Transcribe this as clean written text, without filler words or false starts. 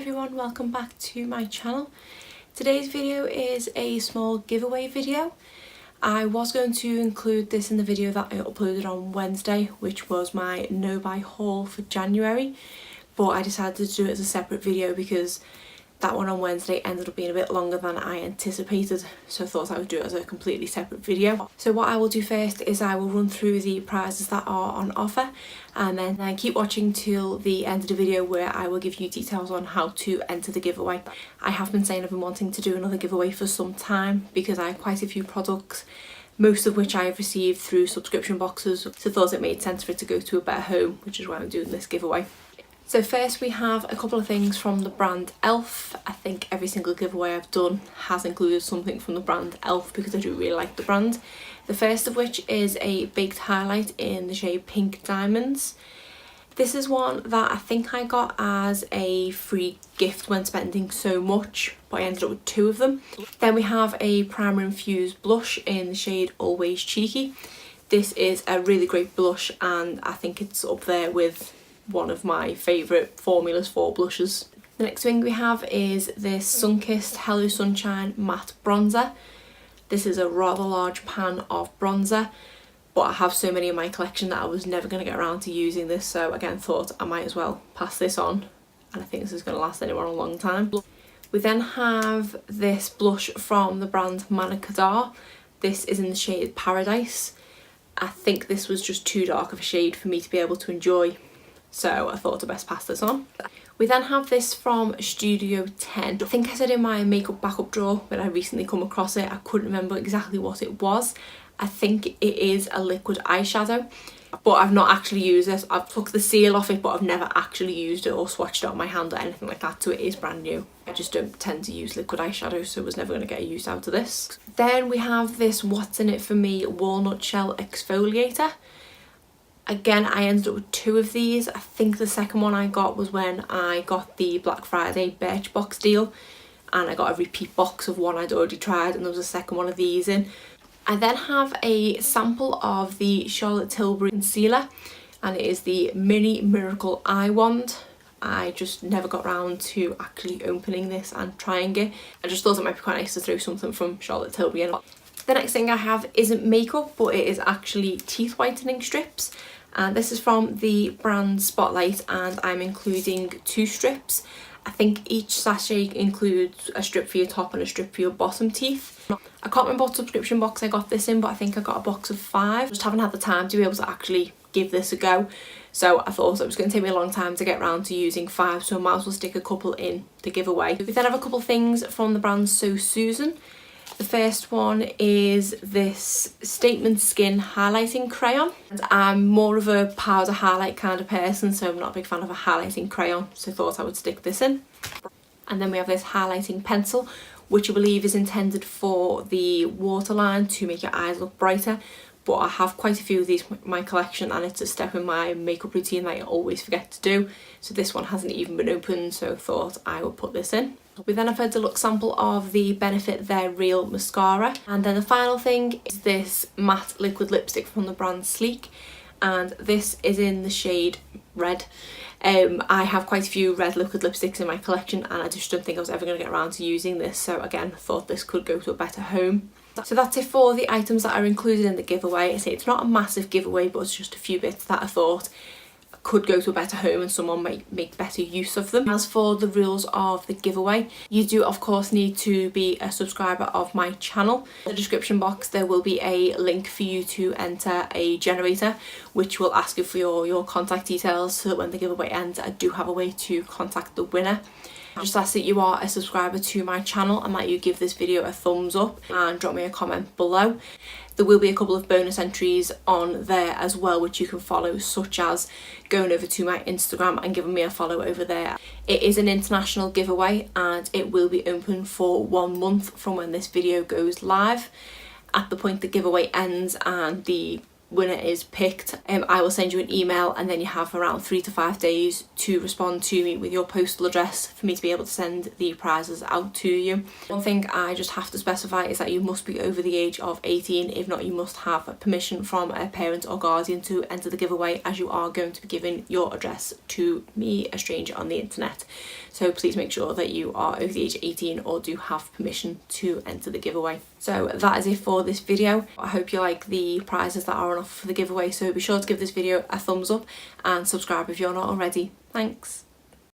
everyone, welcome back to my channel. Today's video is a small giveaway video. I was going to include this in the video that I uploaded on Wednesday, which was my no buy haul for January, but I decided to do it as a separate video because that one on Wednesday ended up being a bit longer than I anticipated, so I thought I would do it as a completely separate video. So what I will do first is I will run through the prizes that are on offer, and then keep watching till the end of the video where I will give you details on how to enter the giveaway. I have been saying I've been wanting to do another giveaway for some time because I have quite a few products, most of which I have received through subscription boxes, so I thought it made sense for it to go to a better home, which is why I'm doing this giveaway. So first we have a couple of things from the brand Elf. I think every single giveaway I've done has included something from the brand Elf because I do really like the brand. The first of which is a baked highlight in the shade Pink Diamonds. This is one that I think I got as a free gift when spending so much, but I ended up with two of them. Then we have a primer infused blush in the shade Always Cheeky. This is a really great blush and I think it's up there with one of my favourite formulas for blushes. The next thing we have is this Sunkissed Hello Sunshine Matte Bronzer. This is a rather large pan of bronzer, but I have so many in my collection that I was never going to get around to using this, so again thought I might as well pass this on, and I think this is going to last anyone a long time. We then have this blush from the brand Manicadar. This is in the shade Paradise. I think this was just too dark of a shade for me to be able to enjoy, so I thought I'd best pass this on. We then have this from Studio 10. I think I said in my makeup backup drawer when I recently come across it, I couldn't remember exactly what it was. I think it is a liquid eyeshadow, but I've not actually used this. I've took the seal off it, but I've never actually used it or swatched it on my hand or anything like that, so it is brand new. I just don't tend to use liquid eyeshadow, so I was never going to get a use out of this. Then we have this What's In It For Me Walnut Shell Exfoliator. Again, I ended up with two of these. I think the second one I got was when I got the Black Friday Birchbox deal, and I got a repeat box of one I'd already tried, and there was a second one of these in. I then have a sample of the Charlotte Tilbury concealer, and it is the Mini Miracle Eye Wand. I just never got around to actually opening this and trying it. I just thought it might be quite nice to throw something from Charlotte Tilbury in. The next thing I have isn't makeup, but it is actually teeth whitening strips. And this is from the brand Spotlight, and I'm including two strips. I think each sachet includes a strip for your top and a strip for your bottom teeth. I can't remember what subscription box I got this in, but I think I got a box of 5. Just haven't had the time to be able to actually give this a go. So I thought it was going to take me a long time to get around to using 5, so I might as well stick a couple in the giveaway. We then have a couple things from the brand So Susan. The first one is this Statement Skin Highlighting Crayon. And I'm more of a powder highlight kind of person, so I'm not a big fan of a highlighting crayon, so I thought I would stick this in. And then we have this highlighting pencil, which I believe is intended for the waterline to make your eyes look brighter. But I have quite a few of these in my collection, and it's a step in my makeup routine that I always forget to do. So this one hasn't even been opened, so I thought I would put this in. We then have had a deluxe sample of the Benefit They're Real mascara. And then the final thing is this matte liquid lipstick from the brand Sleek. And this is in the shade Red. I have quite a few red liquid lipsticks in my collection, and I just don't think I was ever going to get around to using this. So again, I thought this could go to a better home. So that's it for the items that are included in the giveaway. I say it's not a massive giveaway, but it's just a few bits that I thought could go to a better home and someone might make better use of them. As for the rules of the giveaway, you do of course need to be a subscriber of my channel. In the description box there will be a link for you to enter a generator, which will ask you for your contact details, so that when the giveaway ends I do have a way to contact the winner. I just ask that you are a subscriber to my channel and that you give this video a thumbs up and drop me a comment below. There will be a couple of bonus entries on there as well, which you can follow, such as going over to my Instagram and giving me a follow over there. It is an international giveaway and it will be open for 1 month from when this video goes live. At the point the giveaway ends and the winner is picked, I will send you an email, and then you have around 3 to 5 days to respond to me with your postal address for me to be able to send the prizes out to you. One thing I just have to specify is that you must be over the age of 18. If not, you must have permission from a parent or guardian to enter the giveaway, as you are going to be giving your address to me, a stranger on the internet. so please make sure that you are over the age of 18 or do have permission to enter the giveaway. So that is it for this video. I hope you like the prizes that are on offer for the giveaway, so be sure to give this video a thumbs up and subscribe if you're not already. Thanks.